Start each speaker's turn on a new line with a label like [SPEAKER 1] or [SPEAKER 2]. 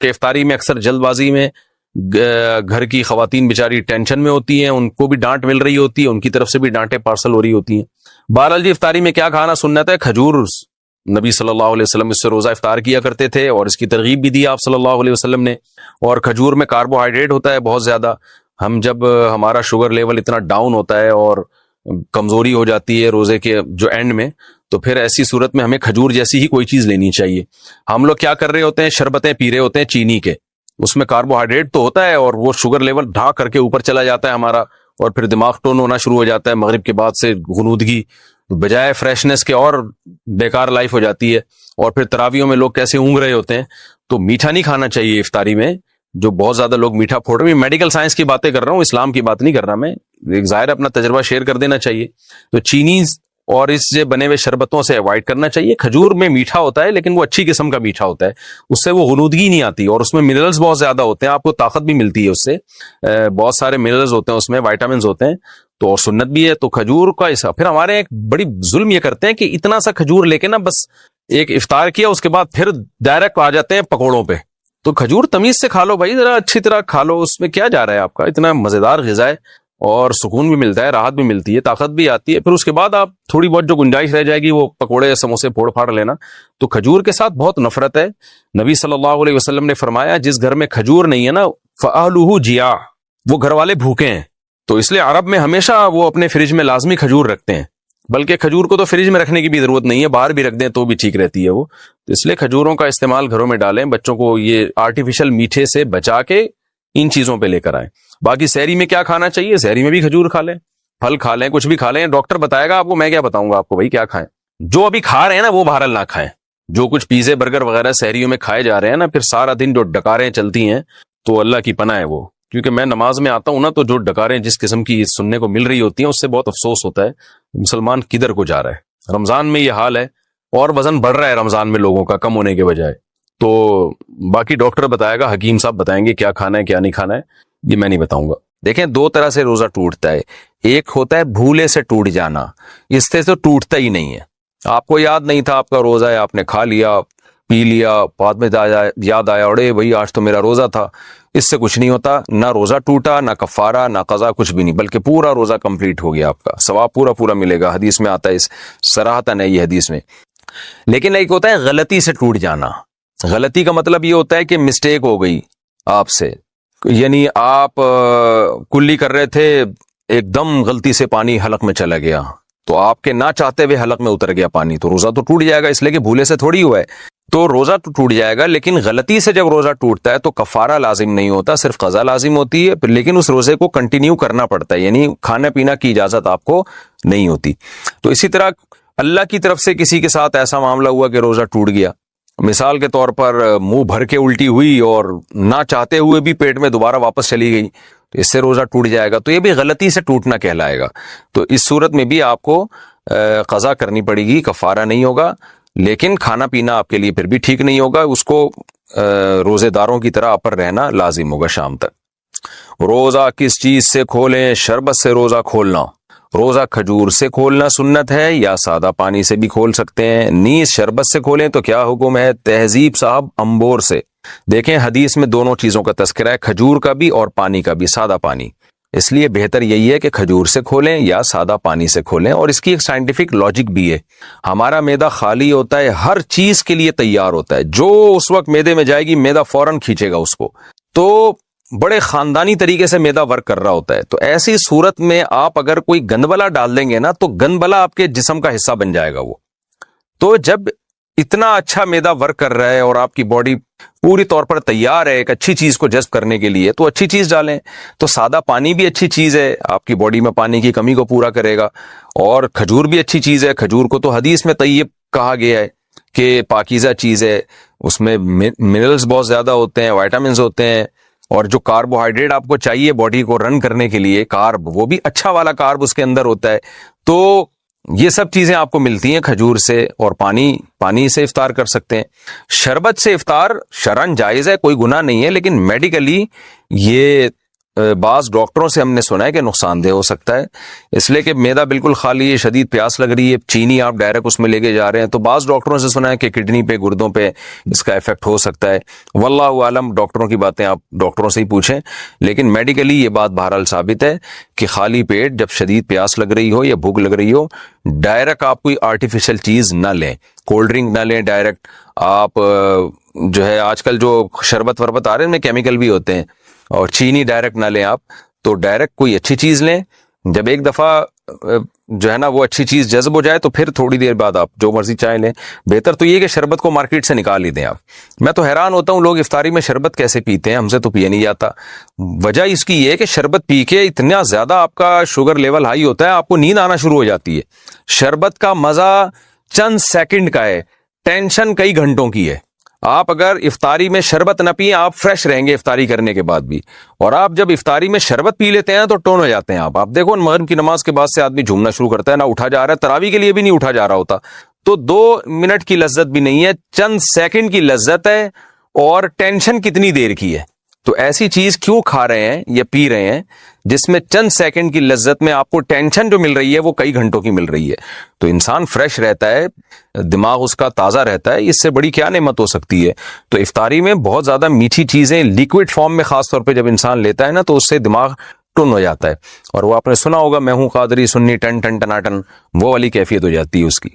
[SPEAKER 1] کہ افطاری میں اکثر جلد بازی میں گھر کی خواتین بیچاری ٹینشن میں ہوتی ہیں، ان کو بھی ڈانٹ مل رہی ہوتی ہے، ان کی طرف سے بھی ڈانٹیں پارسل ہو رہی ہوتی ہیں۔ بہرحال جی افطاری میں کیا کھانا سنت ہے؟ کھجور، نبی صلی اللہ علیہ وسلم اس سے روزہ افطار کیا کرتے تھے اور اس کی ترغیب بھی دی آپ صلی اللہ علیہ وسلم نے۔ اور کھجور میں کاربوہائیڈریٹ ہوتا ہے بہت زیادہ، ہم جب ہمارا شوگر لیول اتنا ڈاؤن ہوتا ہے اور کمزوری ہو جاتی ہے روزے کے جو اینڈ میں، تو پھر ایسی صورت میں ہمیں کھجور جیسی ہی کوئی چیز لینی چاہیے۔ ہم لوگ کیا کر رہے ہوتے ہیں؟ شربتیں پی رہے ہوتے ہیں چینی کے، اس میں کاربوہائیڈریٹ تو ہوتا ہے اور وہ شوگر لیول ڈھا کر کے اوپر چلا جاتا ہے ہمارا، اور پھر دماغ ٹون ہونا شروع ہو جاتا ہے، مغرب کے بعد سے غنودگی بجائے فریشنس کے اور بیکار لائف ہو جاتی ہے، اور پھر تراویحوں میں لوگ کیسے اونگ رہے ہوتے ہیں۔ تو میٹھا نہیں کھانا چاہیے افطاری میں، جو بہت زیادہ لوگ میٹھا پھوڑ رہے ہیں۔ میڈیکل سائنس کی باتیں کر رہا ہوں، اسلام کی بات نہیں کر رہا میں، ایک ظاہر اپنا تجربہ شیئر کر دینا چاہیے۔ تو چینی اور اس سے بنے ہوئے شربتوں سے اوائڈ کرنا چاہیے۔ کھجور میں میٹھا ہوتا ہے لیکن وہ اچھی قسم کا میٹھا ہوتا ہے، اس سے وہ غنودگی نہیں آتی، اور اس میں منرلز بہت زیادہ ہوتے ہیں، آپ کو طاقت بھی ملتی ہے اس سے، بہت سارے منرلز ہوتے ہیں اس میں، وائٹامنز ہوتے ہیں، تو اور سنت بھی ہے۔ تو کھجور کا ایسا پھر ہمارے ایک بڑی ظلم یہ کرتے ہیں کہ اتنا سا کھجور لے کے نا بس ایک افطار کیا، اس کے بعد پھر ڈائریکٹ آ جاتے ہیں پکوڑوں پہ۔ تو کھجور تمیز سے کھا لو بھائی، ذرا اچھی طرح کھا لو، اس میں کیا جا رہا ہے آپ کا، اتنا مزیدار غذا ہے اور سکون بھی ملتا ہے، راحت بھی ملتی ہے، طاقت بھی آتی ہے۔ پھر اس کے بعد آپ تھوڑی بہت جو گنجائش رہ جائے گی وہ پکوڑے سموسے پھوڑ پھاڑ لینا۔ تو کھجور کے ساتھ بہت نفرت ہے۔ نبی صلی اللہ علیہ وسلم نے فرمایا جس گھر میں کھجور نہیں ہے نا فَأَهْلُهُ جِيَاعٌ، وہ گھر والے بھوکے ہیں۔ تو اس لیے عرب میں ہمیشہ وہ اپنے فریج میں لازمی کھجور رکھتے ہیں، بلکہ کھجور کو تو فریج میں رکھنے کی بھی ضرورت نہیں ہے، باہر بھی رکھ دیں تو بھی ٹھیک رہتی ہے وہ۔ تو اس لیے کھجوروں کا استعمال گھروں میں ڈالیں، بچوں کو یہ آرٹیفیشل میٹھے سے بچا کے ان چیزوں پہ لے کر آئیں۔ باقی سحری میں کیا کھانا چاہیے؟ سحری میں بھی کھجور کھا لیں، پھل کھا لیں، کچھ بھی کھا لیں، ڈاکٹر بتائے گا آپ کو، میں کیا بتاؤں گا آپ کو بھائی کیا کھائیں۔ جو ابھی کھا رہے ہیں نا وہ بہرحال نہ کھائیں، جو کچھ پیزے برگر وغیرہ سحریوں میں کھائے جا رہے ہیں نا، پھر سارا دن جو ڈکاریں چلتی ہیں تو اللہ کی پناہ ہے وہ، کیونکہ میں نماز میں آتا ہوں نا، تو جو ڈکاریں جس قسم کی سننے کو مل رہی ہوتی ہیں اس سے بہت افسوس ہوتا ہے، مسلمان کدھر کو جا رہا ہے۔ رمضان میں یہ حال ہے، اور وزن بڑھ رہا ہے رمضان میں لوگوں کا کم ہونے کے بجائے۔ تو باقی ڈاکٹر بتائے گا، حکیم صاحب بتائیں گے کیا کھانا ہے کیا نہیں کھانا ہے، یہ میں نہیں بتاؤں گا۔ دیکھیں دو طرح سے روزہ ٹوٹتا ہے، ایک ہوتا ہے بھولے سے ٹوٹ جانا، اس سے تو ٹوٹتا ہی نہیں ہے، آپ کو یاد نہیں تھا آپ کا روزہ ہے، آپ نے کھا لیا پی لیا، بعد میں یاد آیا اڑے بھائی آج تو میرا روزہ تھا، اس سے کچھ نہیں ہوتا، نہ روزہ ٹوٹا، نہ کفارہ، نہ قضا، کچھ بھی نہیں، بلکہ پورا روزہ کمپلیٹ ہو گیا، آپ کا ثواب پورا پورا ملے گا، حدیث میں آتا ہے، اس صراحتاً ہے یہ حدیث میں۔ لیکن ایک ہوتا ہے غلطی سے ٹوٹ جانا، غلطی کا مطلب یہ ہوتا ہے کہ مسٹیک ہو گئی آپ سے، یعنی آپ کلی کر رہے تھے، ایک دم غلطی سے پانی حلق میں چلا گیا، تو آپ کے نہ چاہتے ہوئے حلق میں اتر گیا پانی، تو روزہ تو ٹوٹ جائے گا، اس لیے کہ بھولے سے تھوڑی ہوا ہے، تو روزہ تو ٹوٹ جائے گا۔ لیکن غلطی سے جب روزہ ٹوٹتا ہے تو کفارہ لازم نہیں ہوتا، صرف قضا لازم ہوتی ہے، لیکن اس روزے کو کنٹینیو کرنا پڑتا ہے، یعنی کھانا پینا کی اجازت آپ کو نہیں ہوتی۔ تو اسی طرح اللہ کی طرف سے کسی کے ساتھ ایسا معاملہ ہوا کہ روزہ ٹوٹ گیا، مثال کے طور پر منہ بھر کے الٹی ہوئی اور نہ چاہتے ہوئے بھی پیٹ میں دوبارہ واپس چلی گئی، تو اس سے روزہ ٹوٹ جائے گا، تو یہ بھی غلطی سے ٹوٹنا کہلائے گا۔ تو اس صورت میں بھی آپ کو قضا کرنی پڑے گی، کفارہ نہیں ہوگا، لیکن کھانا پینا آپ کے لیے پھر بھی ٹھیک نہیں ہوگا، اس کو روزے داروں کی طرح اپر رہنا لازم ہوگا شام تک۔ روزہ کس چیز سے کھولیں؟ شربت سے روزہ کھولنا، روزہ کھجور سے کھولنا سنت ہے، یا سادہ پانی سے بھی کھول سکتے ہیں۔ نیز شربت سے کھولیں تو کیا حکم ہے؟ تہذیب صاحب امبور سے، دیکھیں حدیث میں دونوں چیزوں کا تذکرہ ہے، کھجور کا بھی اور پانی کا بھی، سادہ پانی، اس لیے بہتر یہی ہے کہ کھجور سے کھولیں یا سادہ پانی سے کھولیں، اور اس کی ایک سائنٹیفک لاجک بھی ہے۔ ہمارا معدہ خالی ہوتا ہے، ہر چیز کے لیے تیار ہوتا ہے، جو اس وقت معدے میں جائے گی معدہ فوراً کھینچے گا اس کو، تو بڑے خاندانی طریقے سے معدہ ورک کر رہا ہوتا ہے۔ تو ایسی صورت میں آپ اگر کوئی گندبلا ڈال دیں گے نا، تو گندبلا آپ کے جسم کا حصہ بن جائے گا وہ۔ تو جب اتنا اچھا معدہ ورک کر رہا ہے اور آپ کی باڈی پوری طور پر تیار ہے ایک اچھی چیز کو جذب کرنے کے لیے، تو اچھی چیز ڈالیں۔ تو سادہ پانی بھی اچھی چیز ہے، آپ کی باڈی میں پانی کی کمی کو پورا کرے گا، اور کھجور بھی اچھی چیز ہے، کھجور کو تو حدیث میں طیب کہا گیا ہے کہ پاکیزہ چیز ہے، اس میں منرلز بہت زیادہ ہوتے ہیں، وائٹامنز ہوتے ہیں، اور جو کاربوہائیڈریٹ آپ کو چاہیے باڈی کو رن کرنے کے لیے، کارب، وہ بھی اچھا والا کارب اس کے اندر ہوتا ہے۔ تو یہ سب چیزیں آپ کو ملتی ہیں کھجور سے، اور پانی سے افطار کر سکتے ہیں۔ شربت سے افطار شرعاً جائز ہے، کوئی گناہ نہیں ہے، لیکن میڈیکلی یہ بعض ڈاکٹروں سے ہم نے سنا ہے کہ نقصان دہ ہو سکتا ہے، اس لیے کہ معدہ بالکل خالی ہے، شدید پیاس لگ رہی ہے، چینی آپ ڈائریکٹ اس میں لے کے جا رہے ہیں، تو بعض ڈاکٹروں سے سنا ہے کہ کڈنی پہ، گردوں پہ اس کا افیکٹ ہو سکتا ہے۔ واللہ عالم، ڈاکٹروں کی باتیں آپ ڈاکٹروں سے ہی پوچھیں، لیکن میڈیکلی یہ بات بہرحال ثابت ہے کہ خالی پیٹ جب شدید پیاس لگ رہی ہو یا بھوک لگ رہی ہو، ڈائریکٹ آپ کوئی آرٹیفیشل چیز نہ لیں، کولڈ ڈرنک نہ لیں ڈائریکٹ۔ آپ جو ہے آج کل جو شربت وربت آ رہے ہیں ان میں کیمیکل بھی ہوتے ہیں، اور چینی ڈائریکٹ نہ لیں آپ، تو ڈائریکٹ کوئی اچھی چیز لیں۔ جب ایک دفعہ جو ہے نا وہ اچھی چیز جذب ہو جائے تو پھر تھوڑی دیر بعد آپ جو مرضی چائے لیں۔ بہتر تو یہ کہ شربت کو مارکیٹ سے نکال ہی دیں آپ۔ میں تو حیران ہوتا ہوں لوگ افطاری میں شربت کیسے پیتے ہیں، ہم سے تو پیا نہیں جاتا۔ وجہ اس کی یہ ہے کہ شربت پی کے اتنا زیادہ آپ کا شوگر لیول ہائی ہوتا ہے، آپ کو نیند آنا شروع ہو جاتی ہے۔ شربت کا مزہ چند سیکنڈ کا ہے، ٹینشن کئی گھنٹوں کی ہے۔ آپ اگر افطاری میں شربت نہ پئیں، آپ فریش رہیں گے افطاری کرنے کے بعد بھی، اور آپ جب افطاری میں شربت پی لیتے ہیں تو ٹون ہو جاتے ہیں آپ دیکھو مغرب کی نماز کے بعد سے آدمی جھومنا شروع کرتا ہے، نہ اٹھا جا رہا ہے، تراویح کے لیے بھی نہیں اٹھا جا رہا ہوتا، تو 2 منٹ کی لذت بھی نہیں ہے، چند سیکنڈ کی لذت ہے، اور ٹینشن کتنی دیر کی ہے۔ تو ایسی چیز کیوں کھا رہے ہیں یا پی رہے ہیں جس میں چند سیکنڈ کی لذت میں آپ کو ٹینشن جو مل رہی ہے وہ کئی گھنٹوں کی مل رہی ہے۔ تو انسان فریش رہتا ہے، دماغ اس کا تازہ رہتا ہے، اس سے بڑی کیا نعمت ہو سکتی ہے۔ تو افطاری میں بہت زیادہ میٹھی چیزیں لیکوڈ فارم میں خاص طور پہ جب انسان لیتا ہے نا تو اس سے دماغ ٹن ہو جاتا ہے، اور وہ آپ نے سنا ہوگا میں ہوں قادری سنی ٹن ٹن ٹناٹن، وہ والی کیفیت ہو جاتی ہے اس کی۔